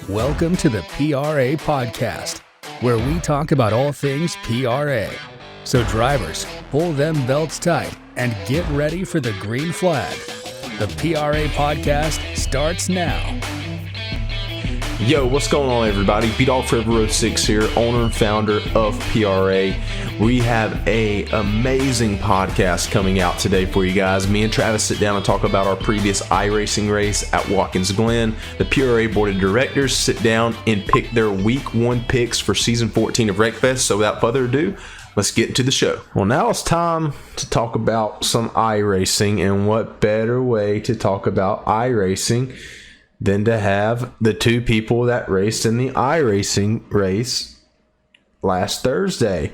Welcome to the PRA Podcast, where we talk about all things PRA. So drivers, pull them belts tight and get ready for the green flag. The PRA Podcast starts now. Yo, what's going on, everybody? B-Dog Forever Road 6 here, owner and founder of PRA. We have a amazing podcast coming out today for you guys. Me and Travis sit down and talk about our previous iRacing race at Watkins Glen. The PRA Board of Directors sit down and pick their Week 1 picks for Season 14 of WreckFest. So without further ado, let's get into the show. Well, now it's time to talk about some iRacing, and what better way to talk about iRacing than to have the two people that raced in the iRacing race last Thursday.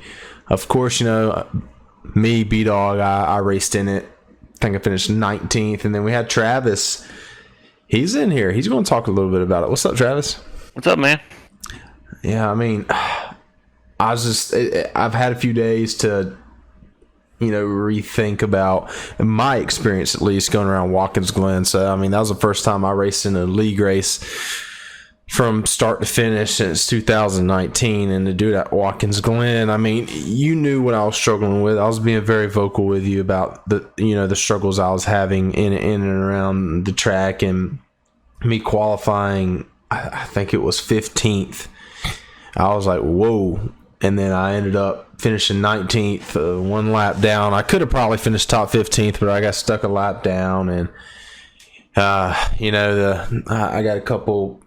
Of course, you know, me, B-Dog, I raced in it. I think I finished 19th. And then we had Travis. He's in here. He's going to talk a little bit about it. What's up, Travis? What's up, man? Yeah, I mean, I've had a few days to, you know, rethink about my experience, at least going around Watkins Glen. So, I mean, that was the first time I raced in a league race from start to finish since 2019, and to do that at Watkins Glen, I mean, you knew what I was struggling with. I was being very vocal with you about the struggles I was having in and around the track, and me qualifying, I think it was 15th. I was like, whoa. And then I ended up finishing 19th, one lap down. I could have probably finished top 15th, but I got stuck a lap down. And, I got a couple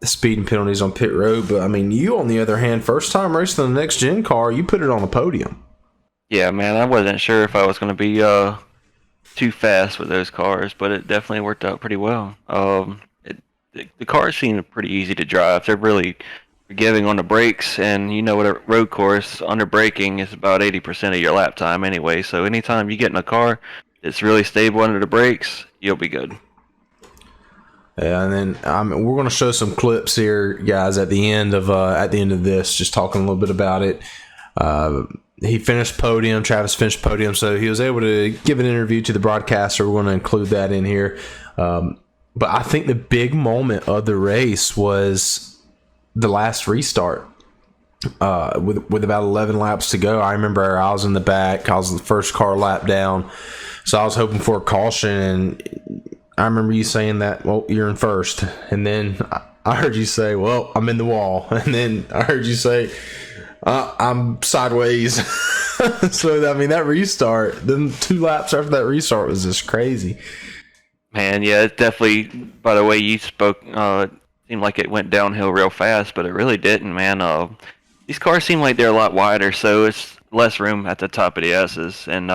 speeding penalties on pit road. But, I mean, you, on the other hand, first time racing the next-gen car, you put it on the podium. Yeah, man, I wasn't sure if I was going to be too fast with those cars, but it definitely worked out pretty well. The cars seem pretty easy to drive. They're really forgiving on the brakes, and you know what, a road course under braking is about 80% of your lap time anyway, so anytime you get in a car that's really stable under the brakes, you'll be good. Yeah, and then we're going to show some clips here, guys, at the end of this, just talking a little bit about it. He finished podium. Travis finished podium, so he was able to give an interview to the broadcaster. We're going to include that in here. But I think the big moment of the race was the last restart, with about 11 laps to go. I remember I was in the back. I was the first car lap down, so I was hoping for a caution. And I remember you saying that, well, you're in first. And then I heard you say, well, I'm in the wall. And then I heard you say, I'm sideways. So, I mean, that restart, then 2 laps after that restart was just crazy. Man, yeah, it's definitely, by the way you spoke, seemed like it went downhill real fast, but it really didn't, man. These cars seem like they're a lot wider, so it's less room at the top of the S's, and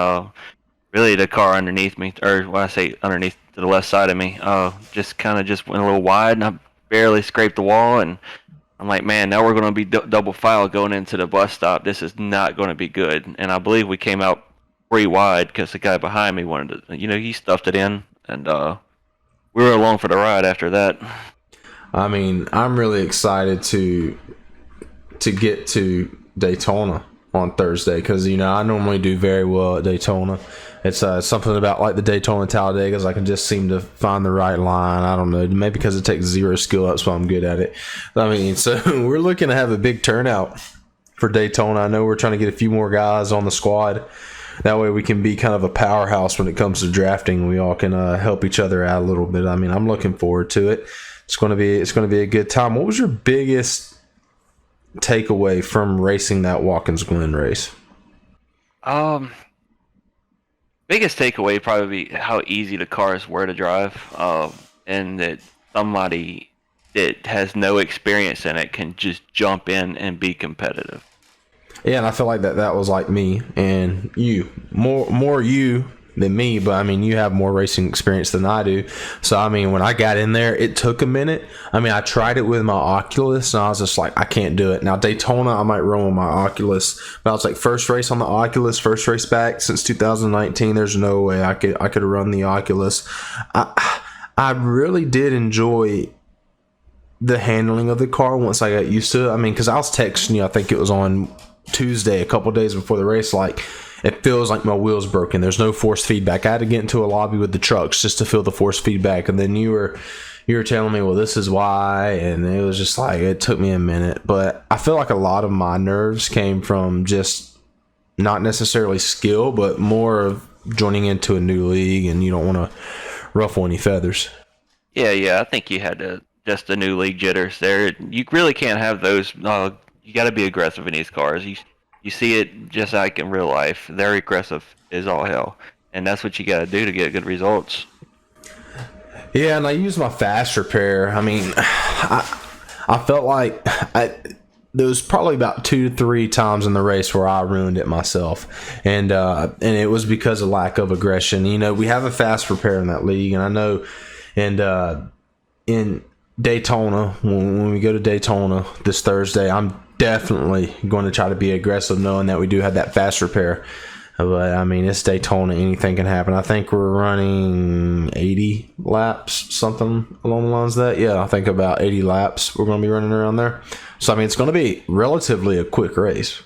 really the car underneath me, or when I say underneath, to the left side of me, just went a little wide, and I barely scraped the wall, and I'm like, man, now we're going to be double file going into the bus stop. This is not going to be good, and I believe we came out pretty wide because the guy behind me wanted to, he stuffed it in, and we were along for the ride after that. I mean, I'm really excited to get to Daytona on Thursday because, I normally do very well at Daytona. It's something about like the Daytona Talladegas. I can just seem to find the right line. I don't know, maybe because it takes 0 skill up, so I'm good at it. I mean, so we're looking to have a big turnout for Daytona. I know we're trying to get a few more guys on the squad. That way we can be kind of a powerhouse when it comes to drafting. We all can help each other out a little bit. I mean, I'm looking forward to it. It's going to be a good time. What was your biggest takeaway from racing that Watkins Glen race? Biggest takeaway would probably be how easy the cars were to drive, and that somebody that has no experience in it can just jump in and be competitive. Yeah, and I feel like that was like me and you. More you than me, but I mean, you have more racing experience than I do. So, I mean, when I got in there, it took a minute. I mean, I tried it with my Oculus, and I was just like, I can't do it. Now, Daytona, I might run with my Oculus, but I was like, first race on the Oculus, first race back since 2019. There's no way I could run the Oculus. I really did enjoy the handling of the car once I got used to it. I mean, because I was texting you, I think it was on Tuesday, a couple days before the race, like, it feels like my wheel's broken. There's no force feedback. I had to get into a lobby with the trucks just to feel the force feedback. And then you were you were telling me, well, this is why, and it was just like, it took me a minute. But I feel like a lot of my nerves came from just not necessarily skill, but more of joining into a new league, and you don't want to ruffle any feathers. Yeah, I think you had just the new league jitters there. You really can't have those. You got to be aggressive in these cars. You see it just like in real life. They're aggressive as all hell, and that's what you got to do to get good results. Yeah, and I used my fast repair. I mean, I felt like there was probably about 2 to 3 times in the race where I ruined it myself, and it was because of lack of aggression. You know, we have a fast repair in that league, and I know, and in Daytona, when we go to Daytona this Thursday, I'm definitely going to try to be aggressive, knowing that we do have that fast repair. But I mean, it's Daytona, anything can happen. I think we're running 80 laps, something along the lines of that. Yeah, I think about 80 laps we're going to be running around there. So I mean, it's going to be relatively a quick race.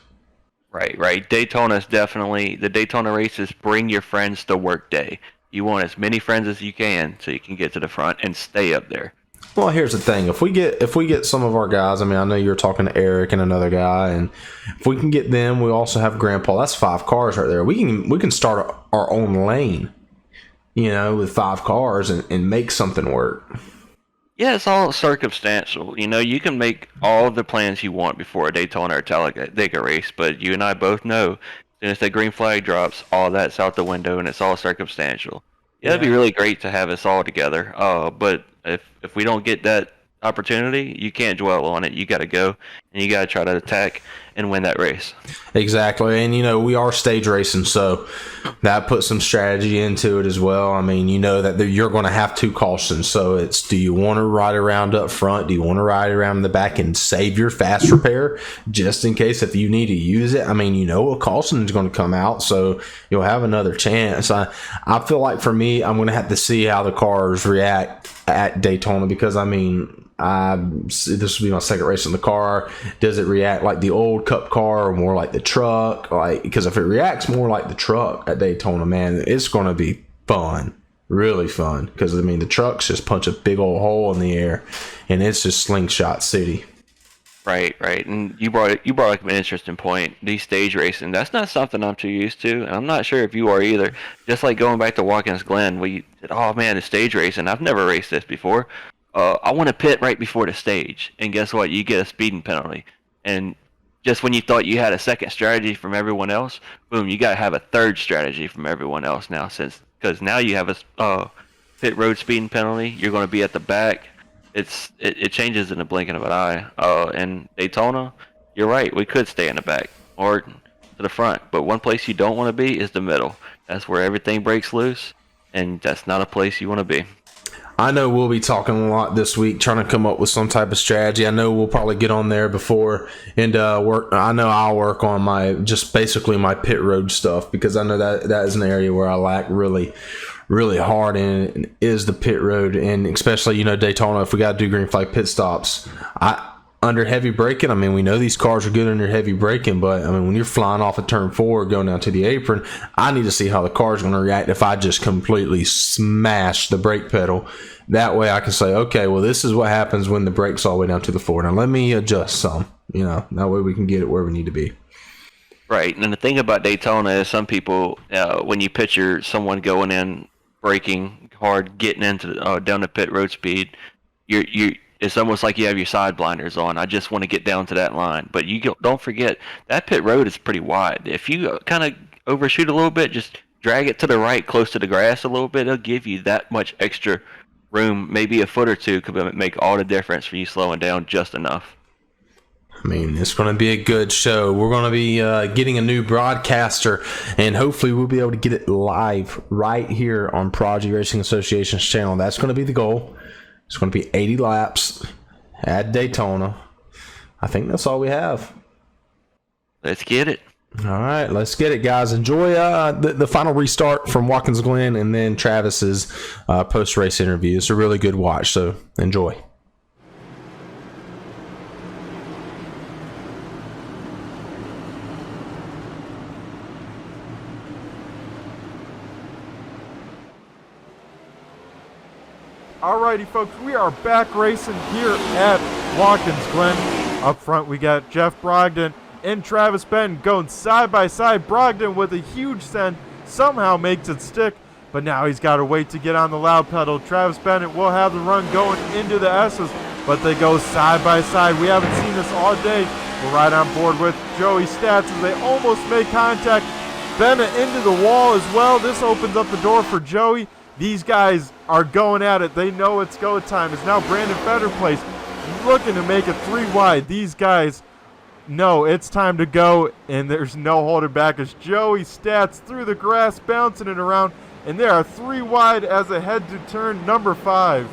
Right. Daytona is definitely, the Daytona races bring your friends to work day. You want as many friends as you can so you can get to the front and stay up there. Well, here's the thing. If we get some of our guys, I mean, I know you're talking to Eric and another guy, and if we can get them, we also have Grandpa. That's 5 cars right there. We can start our own lane, you know, with 5 cars and make something work. Yeah, it's all circumstantial. You know, you can make all the plans you want before a Daytona or Talladega race, but you and I both know as soon as that green flag drops, all that's out the window, and it's all circumstantial. Yeah, it'd be really great to have us all together. But if we don't get that opportunity, you can't dwell on it. You got to go, and you got to try to attack and win that race. Exactly. And, you know, we are stage racing, so that puts some strategy into it as well. I mean, you know that you're going to have 2 cautions. So it's, do you want to ride around up front? Do you want to ride around in the back and save your fast repair just in case if you need to use it? I mean, you know, a caution is going to come out, so you'll have another chance. I feel like for me, I'm going to have to see how the cars react at Daytona, because, I mean, this will be my second race in the car. Does it react like the old Cup car or more like the truck? Like, because if it reacts more like the truck at Daytona, man, it's going to be fun, really fun. Because I mean, the trucks just punch a big old hole in the air, and it's just slingshot city. Right. And you brought up an interesting point. These stage racing, that's not something I'm too used to, and I'm not sure if you are either. Just like going back to Watkins Glen, we said, "Oh man, the stage racing. I've never raced this before." I want to pit right before the stage, and guess what? You get a speeding penalty. And just when you thought you had a second strategy from everyone else, boom, you got to have a third strategy from everyone else now, because now you have a pit road speeding penalty. You're going to be at the back. It changes in the blinking of an eye. And Daytona, you're right. We could stay in the back or to the front, but one place you don't want to be is the middle. That's where everything breaks loose, and that's not a place you want to be. I know we'll be talking a lot this week, trying to come up with some type of strategy. I know we'll probably get on there before and work. I know I'll work on my pit road stuff, because I know that is an area where I lack really hard in is the pit road, and especially, you know, Daytona. If we got to do green flag pit stops, under heavy braking, I mean, we know these cars are good under heavy braking, but I mean, when you're flying off of turn 4 going down to the apron, I need to see how the car's going to react if I just completely smash the brake pedal. That way I can say, okay, well, this is what happens when the brake's all the way down to the floor. Now let me adjust some, you know, that way we can get it where we need to be. Right, and the thing about Daytona is some people, when you picture someone going in, braking hard, getting into down the pit road speed, it's almost like you have your side blinders on. I just want to get down to that line. But don't forget, that pit road is pretty wide. If you kind of overshoot a little bit, just drag it to the right, close to the grass a little bit, it'll give you that much extra room. Maybe a foot or two could make all the difference for you slowing down just enough. I mean, it's going to be a good show. We're going to be getting a new broadcaster, and hopefully we'll be able to get it live right here on Prodigy Racing Association's channel. That's going to be the goal. It's going to be 80 laps at Daytona. I think that's all we have. Let's get it. All right, let's get it, guys. Enjoy the final restart from Watkins Glen, and then Travis's post-race interview. It's a really good watch, so enjoy. Alrighty, folks, we are back racing here at Watkins Glen. Up front, we got Jeff Brogdon and Travis Benton going side by side. Brogdon with a huge send somehow makes it stick, but now he's got to wait to get on the loud pedal. Travis Bennett will have the run going into the S's, but they go side by side. We haven't seen this all day. We're right on board with Joey Stats as they almost make contact. Bennett into the wall as well. This opens up the door for Joey. These guys are going at it. They know it's go time. It's now Brandon Fetterplace looking to make it 3 wide. These guys know it's time to go, and there's no holding back as Joey Stats through the grass, bouncing it around, and they are 3 wide as they head to turn number 5.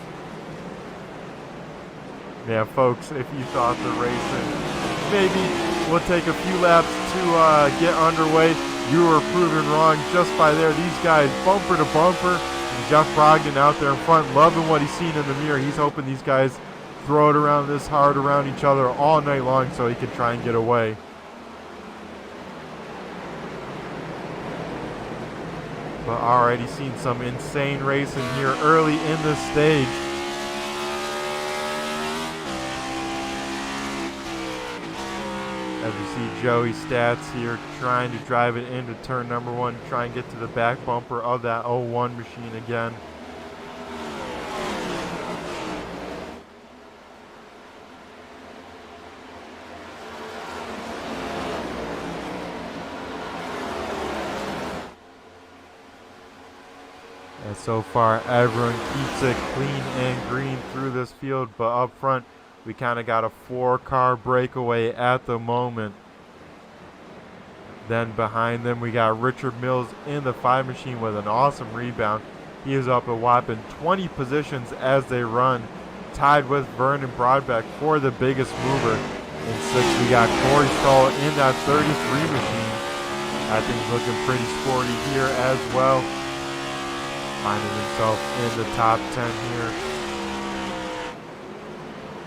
Yeah, folks, if you thought the racing maybe will take a few laps to get underway, you were proven wrong just by there. These guys bumper to bumper. And Jeff Brogdon out there in front, loving what he's seen in the mirror. He's hoping these guys throw it around this hard around each other all night long so he can try and get away. But already seen some insane racing here early in this stage. As you see Joey Stats here trying to drive it into turn number 1, try and get to the back bumper of that 01 machine again. And so far everyone keeps it clean and green through this field, but up front we kind of got a 4-car breakaway at the moment. Then behind them we got Richard Mills in the 5 machine with an awesome rebound. He is up a whopping 20 positions as they run, tied with Vernon Broadbeck for the biggest mover. In 6th we got Corey Stahl in that 33 machine. That thing's looking pretty sporty here as well. Finding himself in the top 10 here.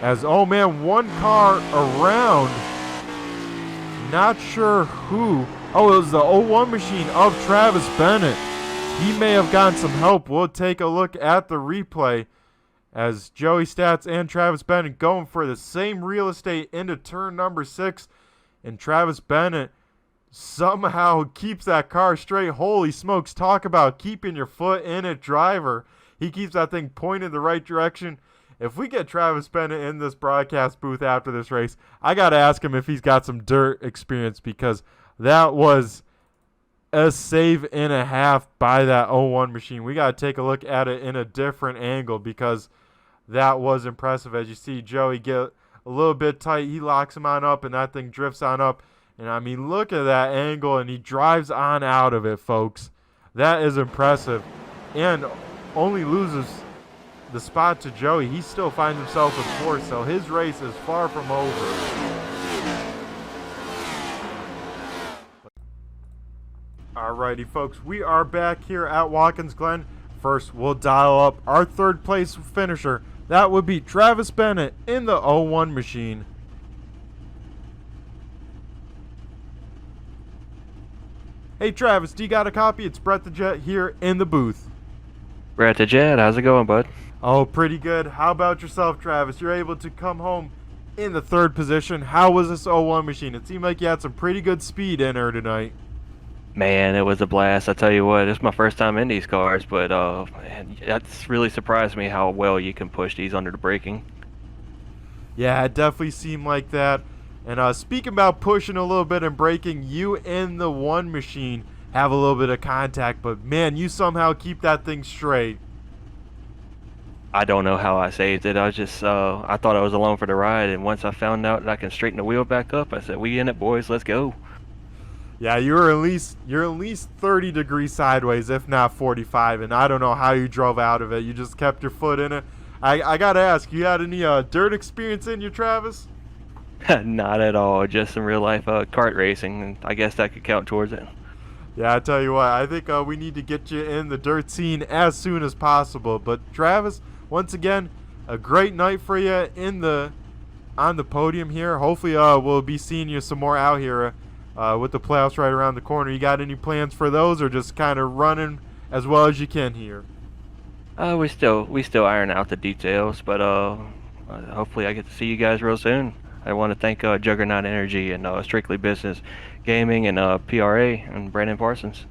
As, oh man, 1 car around. Not sure who. Oh, it was the 01 machine of Travis Bennett. He may have gotten some help. We'll take a look at the replay as Joey Stats and Travis Bennett going for the same real estate into turn number 6. And Travis Bennett somehow keeps that car straight. Holy smokes, talk about keeping your foot in it, driver. He keeps that thing pointed the right direction. If we get Travis Bennett in this broadcast booth after this race, I got to ask him if he's got some dirt experience, because that was a save and a half by that 01 machine. We got to take a look at it in a different angle because that was impressive. As you see Joey get a little bit tight, he locks him on up, and that thing drifts on up. And, I mean, look at that angle, and he drives on out of it, folks. That is impressive. And only loses the spot to Joey. He still finds himself in 4th, so his race is far from over. Alrighty, folks, we are back here at Watkins Glen. First, we'll dial up our 3rd place finisher. That would be Travis Bennett in the 01 machine. Hey Travis, do you got a copy? It's Brett the Jet here in the booth. Brett the Jet, how's it going, bud? Oh, pretty good. How about yourself, Travis? You're able to come home in the 3rd position. How was this 01 machine? It seemed like you had some pretty good speed in her tonight. Man, it was a blast. I tell you what, it's my first time in these cars, but man, that's really surprised me how well you can push these under the braking. Yeah, it definitely seemed like that. And speaking about pushing a little bit and braking, you and the 1 machine have a little bit of contact, but man, you somehow keep that thing straight. I don't know how I saved it. I was just, I thought I was alone for the ride, and once I found out that I can straighten the wheel back up, I said, "We in it, boys. Let's go." Yeah, you're at least 30 degrees sideways, if not 45, and I don't know how you drove out of it. You just kept your foot in it. I gotta ask, you had any dirt experience in you, Travis? Not at all. Just some real life kart racing, and I guess that could count towards it. Yeah, I tell you what, I think we need to get you in the dirt scene as soon as possible. But Travis, once again, a great night for you on the podium here. Hopefully we'll be seeing you some more out here with the playoffs right around the corner. You got any plans for those, or just kind of running as well as you can here? We still iron out the details, but hopefully I get to see you guys real soon. I want to thank Juggernaut Energy and Strictly Business Gaming and PRA and Brandon Parsons.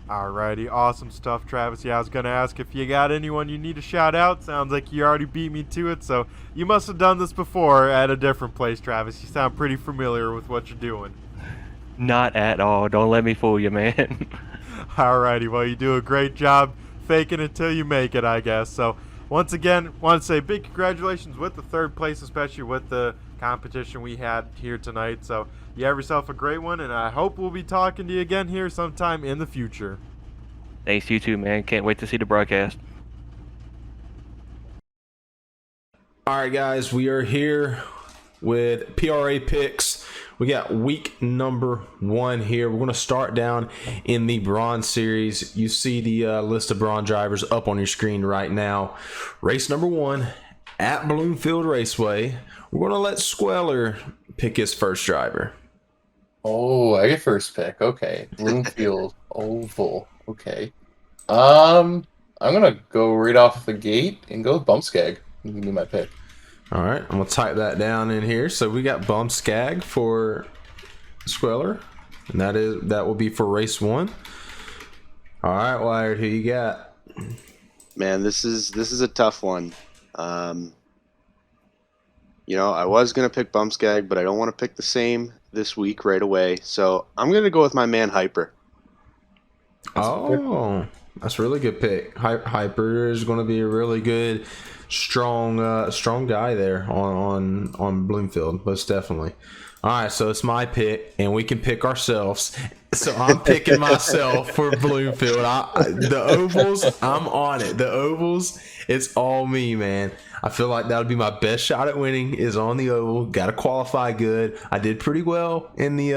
Alrighty, awesome stuff, Travis. Yeah, I was gonna ask if you got anyone you need to shout out. Sounds like you already beat me to it, so you must have done this before at a different place, Travis. You sound pretty familiar with what you're doing. Not at all. Don't let me fool you, man. Alrighty, well, you do a great job faking it till you make it, I guess. So, once again, want to say big congratulations with the third place, especially with the competition we had here tonight. So, you have yourself a great one, and I hope we'll be talking to you again here sometime in the future. Thanks, you too, man. Can't wait to see the broadcast. All right, guys, we are here with PRA picks. We got week number 1 here. We're going to start down in the Bronze Series. You see the list of Bronze drivers up on your screen right now. Race number 1 at Bloomfield Raceway. We're going to let Squeller pick his first driver. Oh, I get first pick. Okay. Bloomfield Oval. Okay. I'm gonna go right off the gate and go with Bumpskag. You can be my pick. All right, I'm gonna type that down in here. So we got Bumpskag for Squeller, and that will be for race 1. All right, Wired, who you got? Man, this is a tough one. I was gonna pick Bumpskag, but I don't want to pick the same this week right away. So I'm gonna go with my man Hyper. That's a really good pick. Hyper is going to be a really good, strong guy there on Bloomfield, most definitely. All right, so it's my pick, and we can pick ourselves. So I'm picking myself for Bloomfield. The ovals, I'm on it. The ovals, it's all me, man. I feel like that would be my best shot at winning is on the oval. Got to qualify good. I did pretty well in the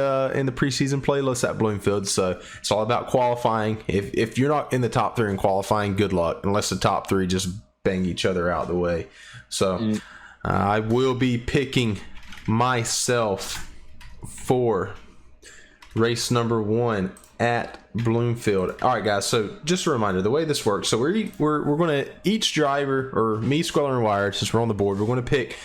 preseason playlist at Bloomfield, so it's all about qualifying. If you're not in the top 3 in qualifying, good luck. Unless the top 3 just bang each other out of the way. So I will be picking myself for race number 1 at Bloomfield. All right, guys, so just a reminder, the way this works, so we're going to, each driver, or me, Squeller, and Wired, since we're on the board, we're going to pick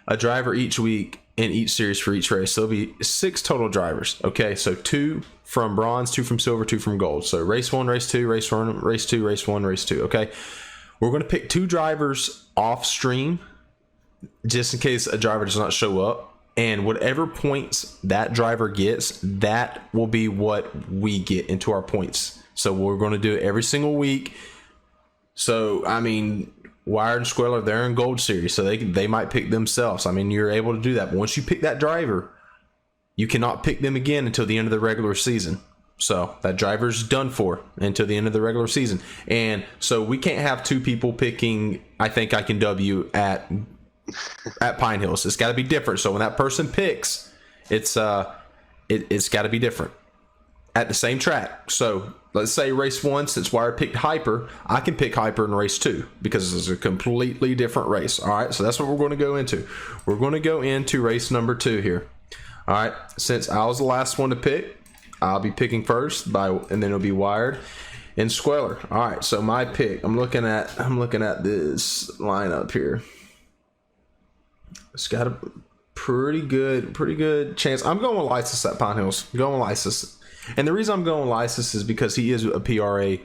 a driver each week in each series for each race. So there'll be 6 total drivers, okay? So 2 from bronze, 2 from silver, 2 from gold. So race 1, race 2, race 1, race 2, race 1, race 2, okay? We're going to pick 2 drivers off stream just in case a driver does not show up. And whatever points that driver gets, that will be what we get into our points. So we're going to do it every single week. So, I mean, Wired and Squeller, they're in Gold Series, so they might pick themselves. I mean, you're able to do that. But once you pick that driver, you cannot pick them again until the end of the regular season. So that driver's done for until the end of the regular season. And so we can't have 2 people picking, I think I can W at Pine Hills. It's got to be different. So when that person picks, it's got to be different at the same track. So let's say race 1, since Wire picked Hyper, I can pick Hyper in race 2 because it's a completely different race. All right, so that's what we're going to go into. We're going to go into race number 2 here. All right, since I was the last one to pick, I'll be picking first and then it'll be Wired and Squeller. All right, so my pick, I'm looking at this lineup here. It's got a pretty good chance. I'm going with Lysis at Pine Hills. I'm going with Lysis. And the reason I'm going with Lysis is because he is a PRA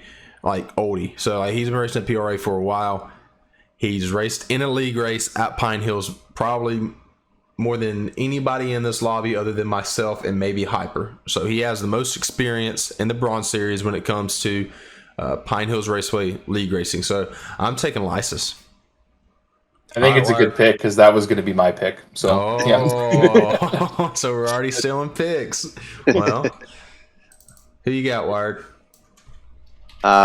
oldie. So he's been racing at PRA for a while. He's raced in a league race at Pine Hills probably more than anybody in this lobby other than myself and maybe Hyper. So he has the most experience in the Bronze Series when it comes to Pine Hills Raceway league racing. So I'm taking Lysis. I think it's a good pick because that was going to be my pick. So, yeah. So we're already stealing picks. Well, who you got, Wired?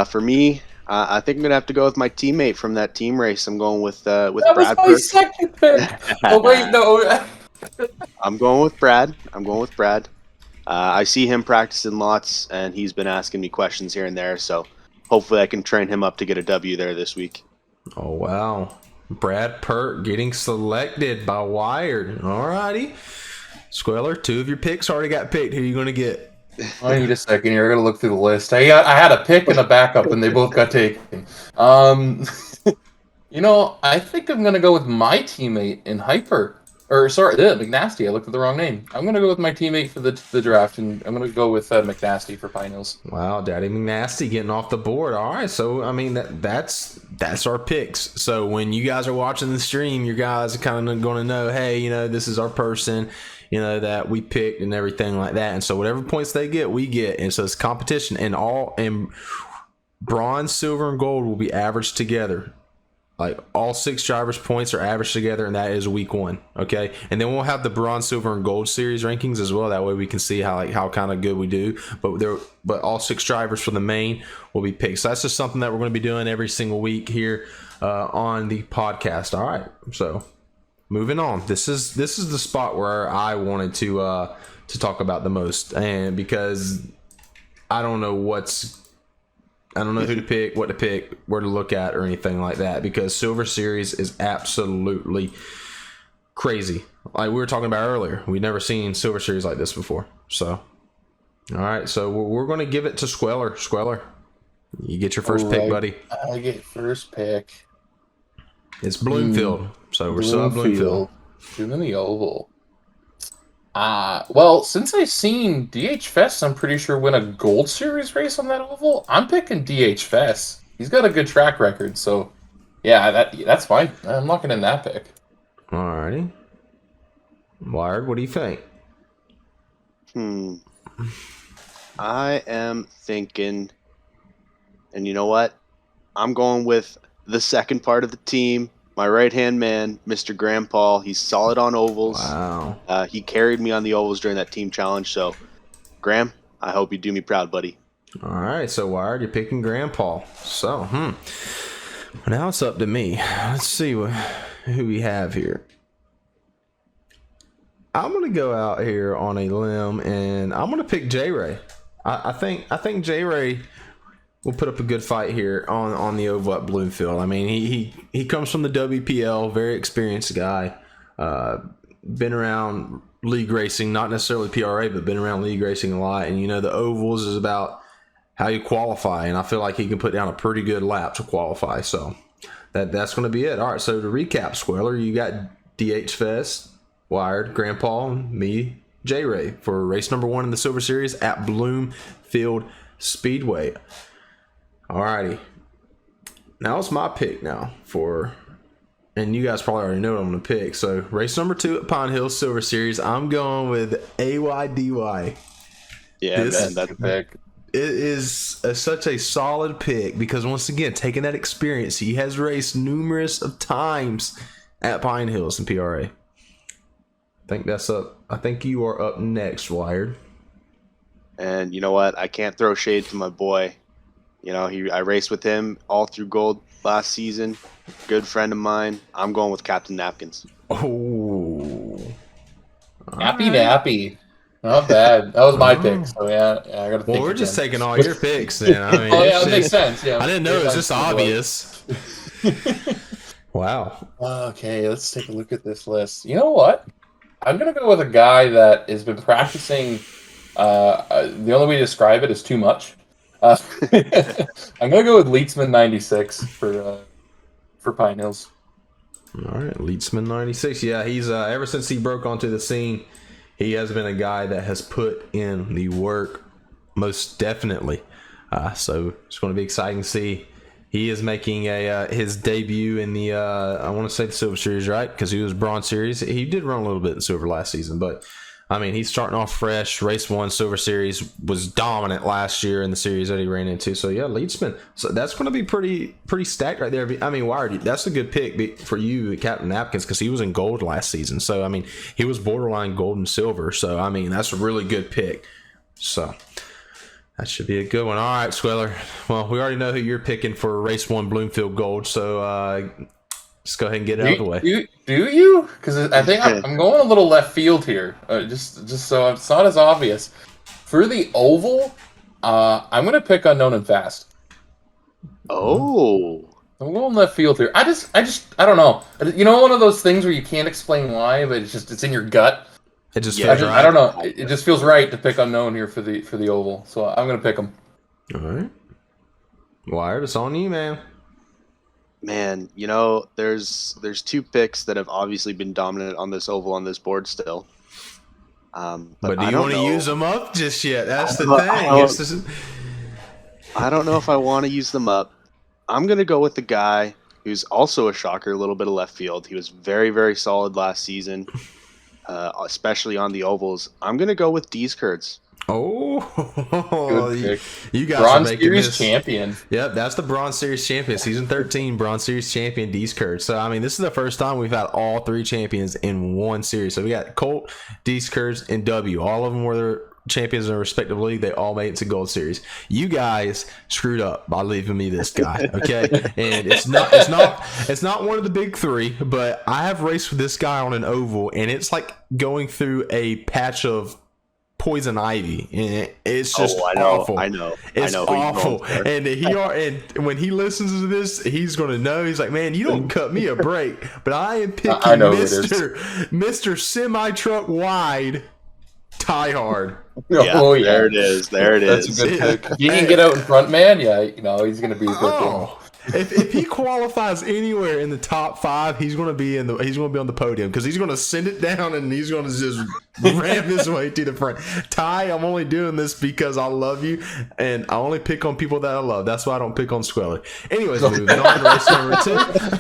For me, I think I'm going to have to go with my teammate from that team race. I'm going with that Brad. That was my second pick. Oh, wait, no. I'm going with Brad. I see him practicing lots, and he's been asking me questions here and there. So hopefully I can train him up to get a W there this week. Oh, wow. Brad Pert getting selected by Wired. Alrighty. Squeller, 2 of your picks already got picked. Who are you going to get? I need a second here. I got to look through the list. I had a pick and a backup, and they both got taken. I think I'm gonna go with my teammate in Hyper. Or sorry, McNasty. I looked at the wrong name. I'm gonna go with my teammate for the draft, and I'm gonna go with McNasty for Pine Hills. Wow, Daddy McNasty getting off the board. All right, so I mean that's our picks. So when you guys are watching the stream, you guys are kind of going to know, hey, this is our person, that we picked and everything like that. And so whatever points they get, we get. And so it's competition, and bronze, silver, and gold will be averaged together. Like all 6 drivers' points are averaged together, and that is week 1. Okay, and then we'll have the bronze, silver, and gold series rankings as well. That way we can see how kind of good we do. But all 6 drivers for the main will be picked. So that's just something that we're going to be doing every single week here on the podcast. All right, so moving on. This is the spot where I wanted to talk about the most, and because I don't know who to pick, what to pick, where to look at, or anything like that, because Silver Series is absolutely crazy. Like we were talking about earlier, we've never seen Silver Series like this before. So, all right, so we're going to give it to Squeller. Squeller, you get your first pick, buddy. I get first pick. It's Bloomfield. So we're still at Bloomfield. Doing the oval. Well, since I've seen DH Fest, I'm pretty sure win a Gold Series race on that oval. I'm picking DH Fest. He's got a good track record, so yeah, that's fine. I'm locking in that pick. Alrighty. Wired, what do you think? I am thinking, and you know what? I'm going with the second part of the team. My right-hand man, Mr. Graham Paul. He's solid on ovals. Wow. He carried me on the ovals during that team challenge. So, Graham, I hope you do me proud, buddy. All right, so Wired, you're picking Graham Paul. So, now it's up to me. Let's see who we have here. I'm gonna go out here on a limb, and I'm gonna pick J Ray. I think J Ray will put up a good fight here on the oval at Bloomfield. I mean, he comes from the WPL, very experienced guy. Been around league racing, not necessarily PRA, but been around league racing a lot. And the ovals is about how you qualify, and I feel like he can put down a pretty good lap to qualify. So that's going to be it. All right. So to recap, Squeller, you got DH Fest, Wired, Grandpa, and me, J Ray, for race number 1 in the Silver Series at Bloomfield Speedway. Alrighty, now it's my pick and you guys probably already know what I'm going to pick. So race number 2 at Pine Hills Silver Series, I'm going with AYDY. Yeah, man, that's a pick. It is such a solid pick because once again, taking that experience, he has raced numerous of times at Pine Hills and PRA. I think that's up. I think you are up next, Wired. And you know what? I can't throw shade to my boy. I raced with him all through gold last season. Good friend of mine. I'm going with Captain Napkins. Oh. Nappy. Not bad. That was my pick. So yeah, I got to think. Well, we're just taking all your picks then. I mean, it makes sense. Yeah. I didn't know it was just obvious. Wow. Okay, let's take a look at this list. You know what? I'm going to go with a guy that has been practicing. The only way to describe it is too much. I'm gonna go with Leedsman 96 for Pine Hills. All right, Leedsman 96. Yeah, he's ever since he broke onto the scene, he has been a guy that has put in the work, most definitely. So it's going to be exciting to see. He is making his debut in the I want to say the Silver Series, right? Because he was Bronze Series. He did run a little bit in Silver last season, but I mean, he's starting off fresh. Race 1 Silver Series was dominant last year in the series that he ran into. So, yeah, Leedsman. So, that's going to be pretty stacked right there. I mean, Wired, that's a good pick for you, Captain Napkins, because he was in gold last season. So, I mean, he was borderline gold and silver. So, I mean, that's a really good pick. So, that should be a good one. All right, Squeller. Well, we already know who you're picking for Race 1 Bloomfield Gold. So, let's go ahead and get it out of the way. Do you? Because I think I'm going a little left field here, just so it's not as obvious. For the oval, I'm going to pick Unknown and Fast. Oh, I'm going left field here. I don't know. One of those things where you can't explain why, but it's in your gut. It just feels right. I don't know. It just feels right to pick Unknown here for the oval, so I'm going to pick him. All right, Wired, it's on you, man. Man, there's two picks that have obviously been dominant on this oval on this board still. But do you want to use them up just yet? That's the thing. I don't know if I want to use them up. I'm going to go with the guy who's also a shocker, a little bit of left field. He was very, very solid last season, especially on the ovals. I'm going to go with Dees Kurtz. Oh, you guys Bronze are making Series this champion. Yep, that's the Bronze Series champion, season 13 Bronze Series champion Dees Kurtz. So I mean, this is the first time we've had all three champions in one series. So we got Colt, Dees Kurtz, and W. All of them were their champions in their respective league. They all made it to Gold Series. You guys screwed up by leaving me this guy, okay? And it's not one of the big three, but I have raced with this guy on an oval, and it's like going through a patch of poison ivy, and it's just awful. I know. It's awful. And and when he listens to this, he's gonna know. He's like, man, you don't cut me a break, but I am picking Mr. Semi Truck Wide Tie Hard. Yeah, there it is. That's a good pick. If you can get out in front, man, he's gonna be a good one. If he qualifies anywhere in the top 5, he's going to be on the podium, because he's going to send it down and he's going to just ram his way to the front. Ty, I'm only doing this because I love you, and I only pick on people that I love. That's why I don't pick on Squeller. Anyways, moving on to race number 2.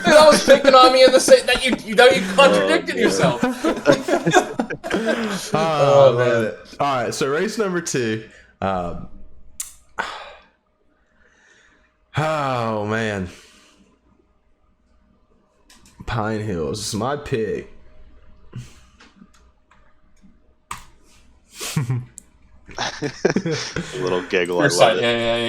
You're always picking on me in the same that you contradicted yourself. Oh man! All right, so race number 2. Oh man, Pine Hills is my pick. A little giggle. You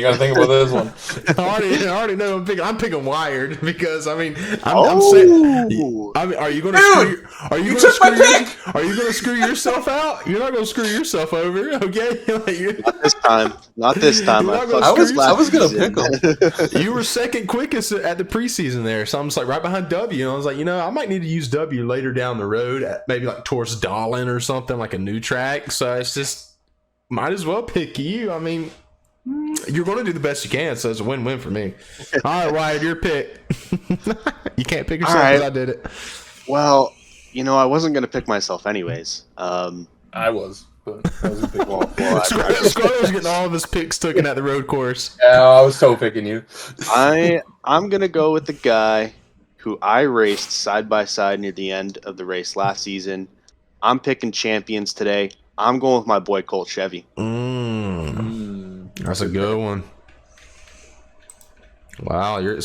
gotta think about this one. I already know I'm picking Wired, because I mean, are you going to Are you going to screw yourself out? You're not going to screw yourself over, okay? Not this time. I was going to pick him. You were second quickest at the preseason there, so I'm just like right behind W. And I was like, I might need to use W later down the road, maybe like towards Dahlin or something, like a new track. So it's just, might as well pick you. I mean, you're going to do the best you can, so it's a win-win for me. All right, Wyatt, your pick. You can't pick yourself because I did it. Well, I wasn't going to pick myself anyways. I was, but I was a big one. Squirrel's getting all of his picks taken at the road course. Yeah, I was so picking you. I'm going to go with the guy who I raced side by side near the end of the race last season. I'm picking champions today. I'm going with my boy Colt Chevy. That's a good one. Wow, you're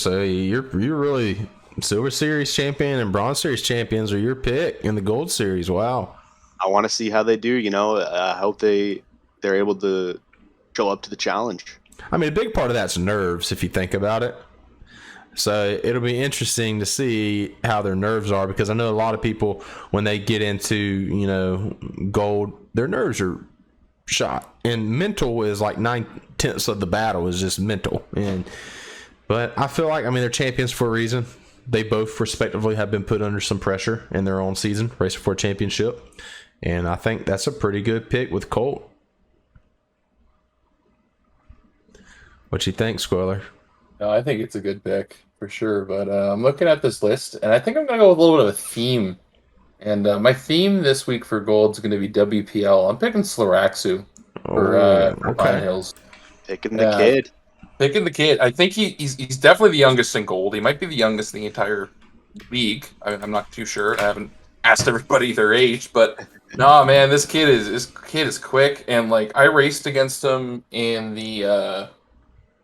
really Silver Series champion and Bronze Series champions are your pick in the Gold Series. Wow. I want to see how they do. I hope they're able to show up to the challenge. I mean, a big part of that's nerves, if you think about it. So it'll be interesting to see how their nerves are, because I know a lot of people, when they get into, gold, their nerves are shot. And mental is like 9/10 of the battle is just mental. But I feel like, they're champions for a reason. They both respectively have been put under some pressure in their own season, racing for a championship. And I think that's a pretty good pick with Colt. What you think, Squirrel? No, I think it's a good pick for sure. But I'm looking at this list, and I think I'm going to go with a little bit of a theme. And my theme this week for gold is going to be WPL. I'm picking Slaraxu for Pine Hills. Picking the kid. Picking the kid. I think he's definitely the youngest in gold. He might be the youngest in the entire league. I'm not too sure. I haven't asked everybody their age, but no, man, this kid is quick. And like, I raced against him in the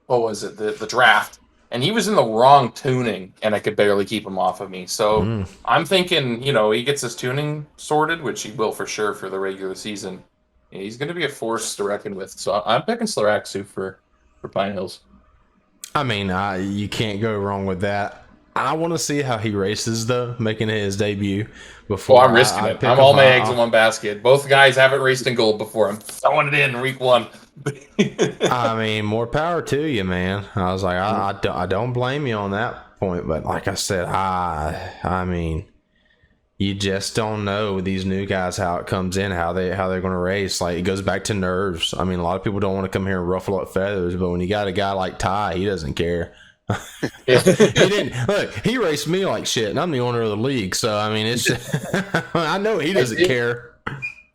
the draft, and he was in the wrong tuning, and I could barely keep him off of me. So I'm thinking, he gets his tuning sorted, which he will for sure for the regular season. He's going to be a force to reckon with. So I'm picking Slaraxu for Pine Hills. You can't go wrong with that. I want to see how he races, though, making his debut before. I'm risking it. I'm all my eggs in one basket. Both guys haven't raced in gold before. I'm throwing it in week 1. More power to you, man. I was like, I don't blame you on that point, but like I said, you just don't know with these new guys how it comes in, how they're going to race. Like, it goes back to nerves. A lot of people don't want to come here and ruffle up feathers, but when you got a guy like Ty, he doesn't care. He didn't look. He raced me like shit, and I'm the owner of the league. So I mean, it's just, I know he doesn't care.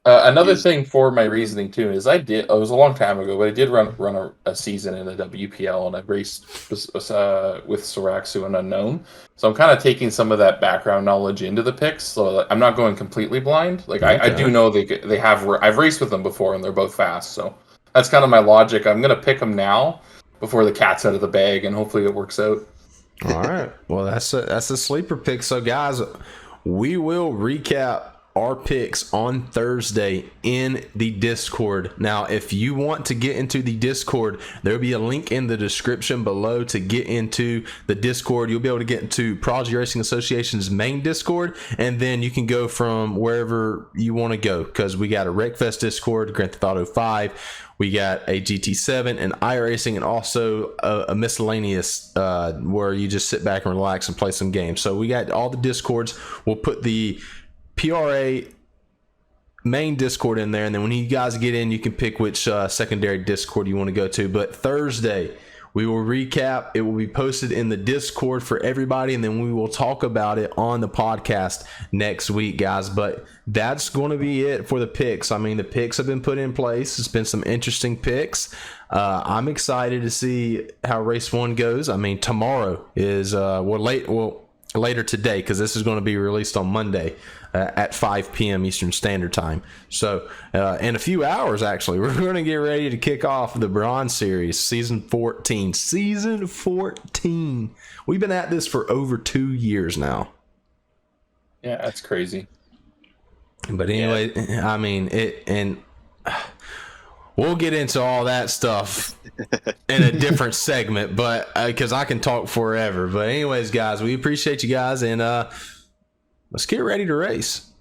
Another thing for my reasoning too is it was a long time ago, but I did run a season in the WPL, and I raced with Soraxu and Unknown. So I'm kind of taking some of that background knowledge into the picks. So I'm not going completely blind. Like I do know they have. I've raced with them before, and they're both fast. So that's kind of my logic. I'm gonna pick them now before the cat's out of the bag, and hopefully it works out. All right. Well, that's a sleeper pick. So guys, we will recap our picks on Thursday in the Discord. Now, if you want to get into the Discord, there'll be a link in the description below to get into the Discord. You'll be able to get into Prodigy Racing Association's main Discord, and then you can go from wherever you want to go, because we got a Wreckfest Discord, Grand Theft Auto 5, we got a GT7 and iRacing, and also a miscellaneous where you just sit back and relax and play some games. So we got all the Discords. We'll put the PRA main Discord in there, and then when you guys get in, you can pick which secondary Discord you want to go to. But Thursday, we will recap. It will be posted in the Discord for everybody, and then we will talk about it on the podcast next week, guys. But that's going to be it for the picks. I mean, the picks have been put in place. It's been some interesting picks. I'm excited to see how race 1 goes. I mean, tomorrow is later today, because this is going to be released on Monday at 5 p.m. Eastern Standard Time. So in a few hours, actually, we're going to get ready to kick off the Bronze Series, Season 14. Season 14. We've been at this for over 2 years now. Yeah, that's crazy. But anyway, yeah. I mean, we'll get into all that stuff in a different segment, but because I can talk forever. But anyways, guys, we appreciate you guys, and let's get ready to race.